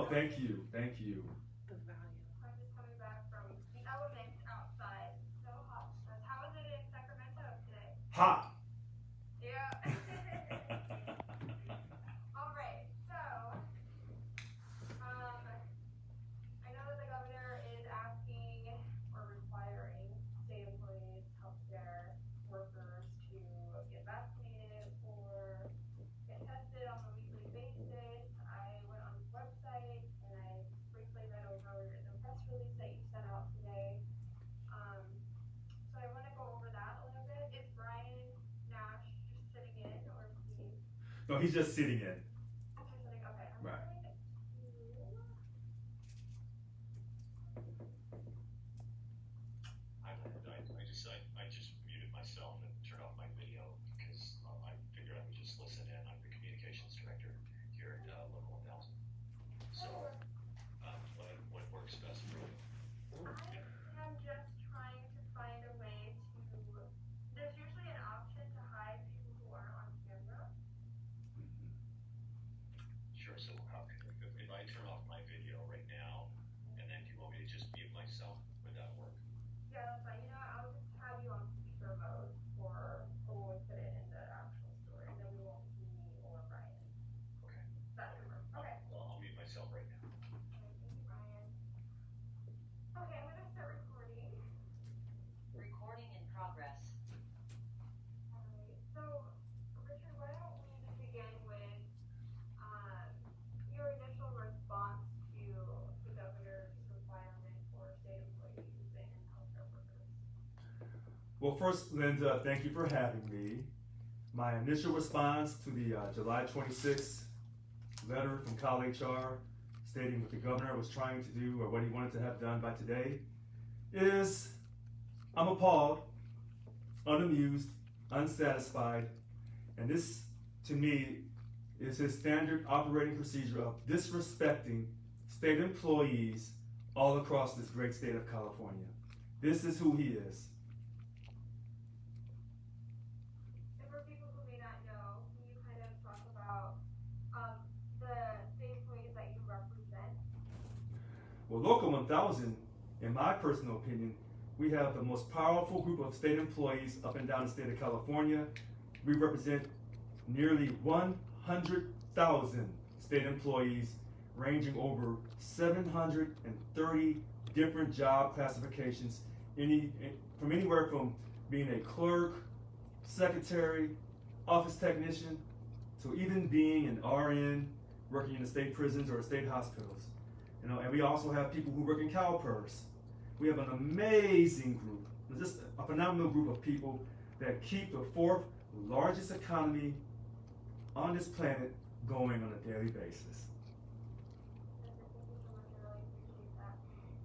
Oh, thank you, thank you. The value. I'm just coming back from the elements outside. So hot. How is it in Sacramento today? Hot. Yeah. All right. So, I know that the governor is asking or requiring state employees, healthcare workers to get vaccinated or get tested on a weekly basis. I went on his website and I briefly read over the press release that you sent out today. So I want to go over that a little bit. Is Brian Nash just sitting in, or is he? No, he's just sitting in. Just sitting. Okay. I'm Right. going to. I just muted myself and turned off my video because I figured I would just listen in. I'm the communications director here at Local 1000. So, what works best for you? I am just trying to find a way to. There's usually an option to hide people who aren't on camera. Sure. So, if I turn off my video right now, and then you want me to just mute myself, would that work? Yeah, that's fine. You know what? I'll just have you on speaker mode for when we put it in the actual story, and then we won't see me or Brian. Okay. That should work. Okay. Well, I'll mute myself right now. Okay, thank you, Brian. Okay, I'm gonna start recording. Recording in progress. Alright, so Richard, why don't we just begin with your initial response to the governor's requirement for state employees and healthcare workers? Well, first, Linda, thank you for having me. My initial response to the July 26th letter from Cal HR stating what the governor was trying to do or what he wanted to have done by today is I'm appalled, unamused, unsatisfied, and this, to me, is his standard operating procedure of disrespecting state employees all across this great state of California. This is who he is. And for people who may not know, can you kind of talk about the state employees that you represent? Well, Local 1000, in my personal opinion, we have the most powerful group of state employees up and down the state of California. We represent nearly 100,000 state employees ranging over 730 different job classifications, from anywhere from being a clerk, secretary, office technician, to even being an RN working in the state prisons or state hospitals. You know, and we also have people who work in CalPERS. We have an amazing group, just a phenomenal group of people that keep the fourth largest economy on this planet going on a daily basis. Thank you so much, I really appreciate that.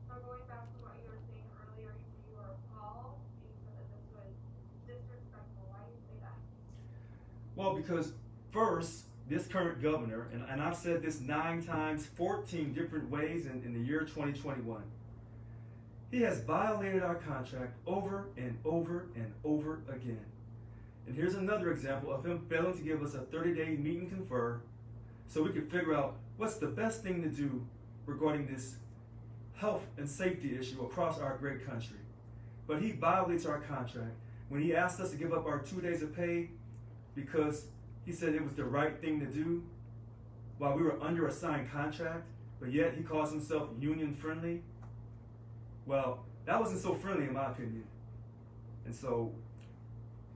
So going back to what you were saying earlier, you said you were appalled, and you said that this was disrespectful. Why do you say that? Well, because first, this current governor, and I've said this 9 times, 14 different ways in the year 2021, he has violated our contract over and over and over again. And here's another example of him failing to give us a 30-day meet and confer so we could figure out what's the best thing to do regarding this health and safety issue across our great country. But he violates our contract when he asked us to give up our 2 days of pay because he said it was the right thing to do while we were under a signed contract, but yet he calls himself union friendly. Well, that wasn't so friendly in my opinion. And so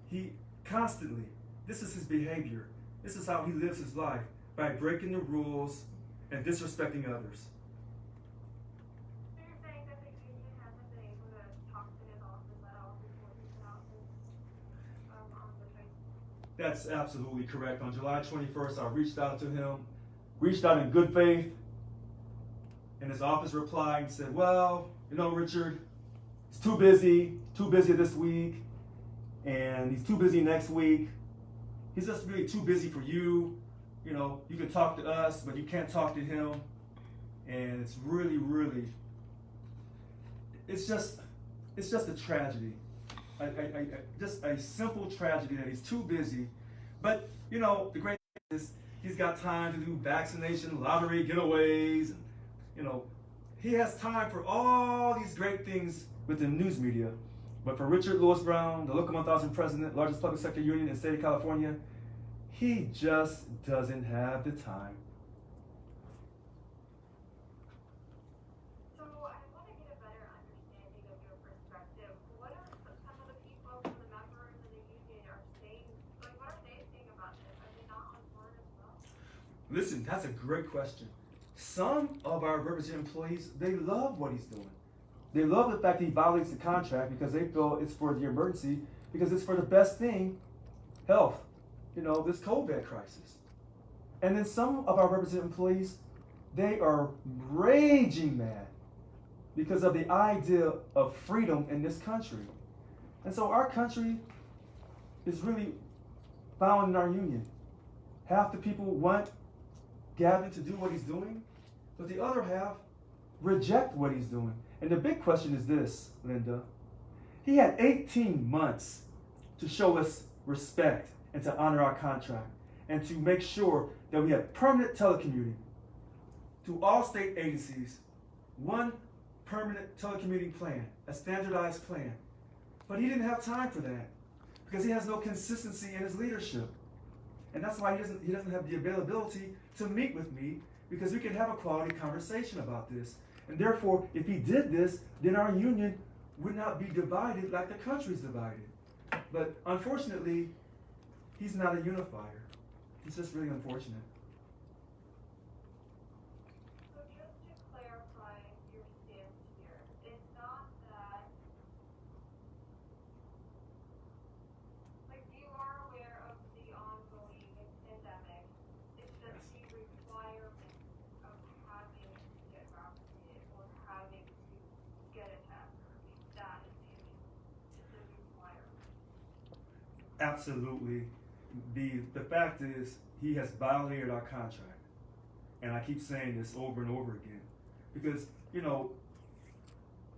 he constantly, this is his behavior. This is how he lives his life, by breaking the rules and disrespecting others. So you're saying that the union hasn't been able to talk to his office at all before he put out this on the 26th? That's absolutely correct. On July 21st, I reached out to him, reached out in good faith, and his office replied and said, well, you know, Richard, he's too busy this week, and he's too busy next week. He's just really too busy for you. You know, you can talk to us, but you can't talk to him. And it's really, really, it's just a tragedy. Just a simple tragedy that he's too busy. But, you know, the great thing is he's got time to do vaccination, lottery, getaways, and You know, he has time for all these great things within news media. But for Richard Lewis Brown, the Local 1000 president, largest public sector union in the state of California, he just doesn't have the time. So I want to get a better understanding of your perspective. What are some of the people, some of the members in the union are saying, like what are they saying about this? Are they not on board as well? Listen, that's a great question. Some of our representative employees, they love what he's doing. They love the fact he violates the contract because they feel it's for the emergency, because it's for the best thing, health, this COVID crisis. And then some of our representative employees, they are raging mad because of the idea of freedom in this country. And so our country is really found in our union. Half the people want Gavin to do what he's doing, but the other half reject what he's doing. And the big question is this, Linda. He had 18 months to show us respect and to honor our contract and to make sure that we have permanent telecommuting to all state agencies, one permanent telecommuting plan, a standardized plan. But he didn't have time for that because he has no consistency in his leadership. And that's why he doesn't have the availability to meet with me, because we can have a quality conversation about this. And therefore, if he did this, then our union would not be divided like the country's divided. But unfortunately, he's not a unifier. It's just really unfortunate. So just to clarify your stance here, it's not that, like you are aware of the ongoing pandemic, it's just the requirement of having to get vaccinated or having to get a test, or at least that is the requirement. Absolutely. The fact is, he has violated our contract. And I keep saying this over and over again. Because,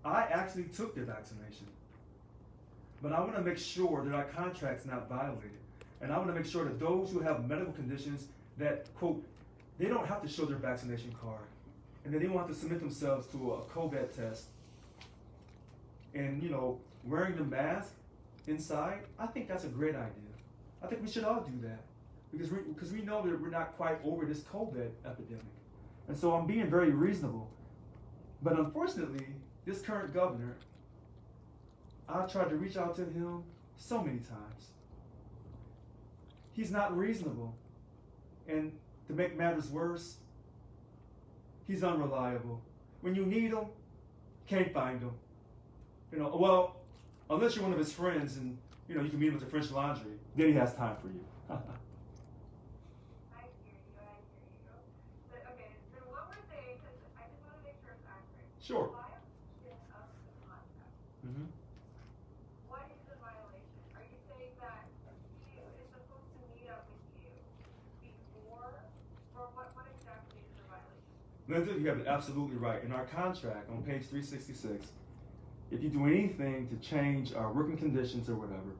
I actually took the vaccination. But I want to make sure that our contract's not violated. And I want to make sure that those who have medical conditions that, quote, they don't have to show their vaccination card. And that they don't have to submit themselves to a COVID test. And, wearing the mask inside, I think that's a great idea. I think we should all do that because we know that we're not quite over this COVID epidemic. And so I'm being very reasonable. But unfortunately, this current governor, I tried to reach out to him so many times. He's not reasonable. And to make matters worse, he's unreliable. When you need him, can't find him. Unless you're one of his friends and you can meet him at the French Laundry, then he has time for you. I hear you. But okay, so what we're saying, because I just want to make sure it's accurate. Sure. Violation of the contract. Mm-hmm. What is the violation? Are you saying that he is supposed to meet up with you before, or what exactly is the violation? Linda, you have it absolutely right. In our contract on page 366, if you do anything to change our working conditions or whatever,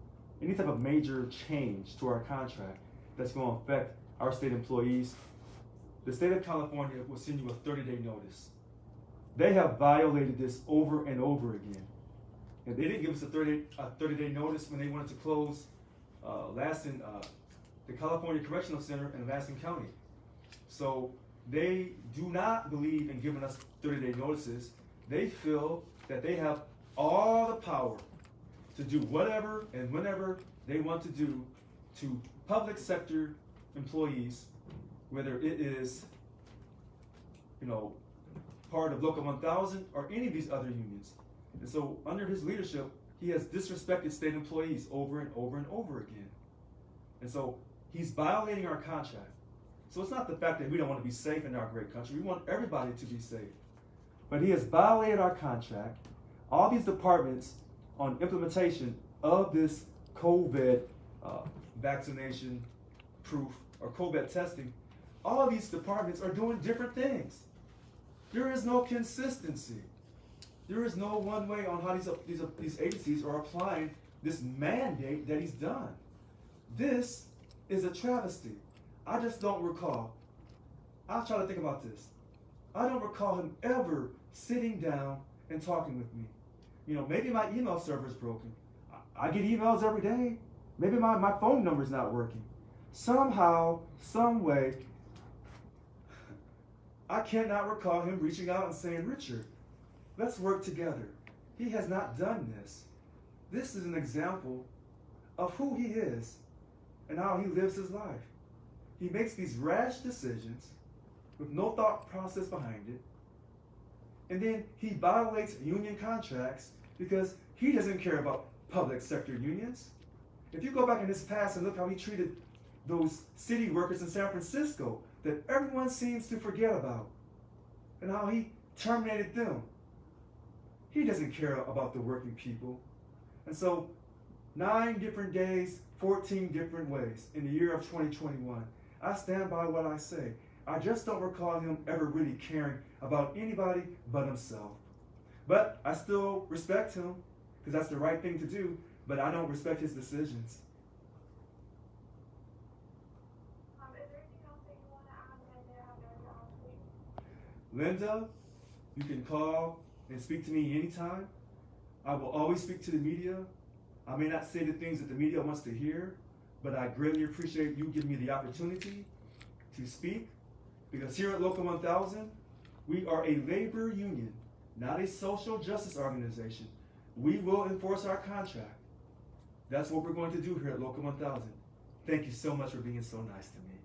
any type of major change to our contract that's going to affect our state employees, the state of California will send you a 30-day notice. They have violated this over and over again. And they didn't give us a 30-day notice when they wanted to close the California Correctional Center in Lansing County. So they do not believe in giving us 30-day notices. They feel that they have all the power to do whatever and whenever they want to do to public sector employees, whether it is, part of Local 1000 or any of these other unions. And so under his leadership, he has disrespected state employees over and over and over again. And so he's violating our contract. So it's not the fact that we don't want to be safe in our great country. We want everybody to be safe. But he has violated our contract. All these departments on implementation of this COVID vaccination proof or COVID testing, all of these departments are doing different things. There is no consistency. There is no one way on how these agencies are applying this mandate that he's done. This is a travesty. I just don't recall. I'll try to think about this. I don't recall him ever sitting down and talking with me. You know, maybe my email server is broken. I get emails every day. Maybe my phone number's not working. Somehow, some way, I cannot recall him reaching out and saying, Richard, let's work together. He has not done this. This is an example of who he is and how he lives his life. He makes these rash decisions with no thought process behind it. And then he violates union contracts because he doesn't care about public sector unions. If you go back in his past and look how he treated those city workers in San Francisco that everyone seems to forget about, and how he terminated them. He doesn't care about the working people. And so 9 different days, 14 different ways in the year of 2021. I stand by what I say. I just don't recall him ever really caring about anybody but himself. But I still respect him because that's the right thing to do, but I don't respect his decisions. Is there anything else that you want to add that I have no doubt, please? Linda, you can call and speak to me anytime. I will always speak to the media. I may not say the things that the media wants to hear, but I greatly appreciate you giving me the opportunity to speak, because here at Local 1000, we are a labor union, not a social justice organization. We will enforce our contract. That's what we're going to do here at Local 1000. Thank you so much for being so nice to me.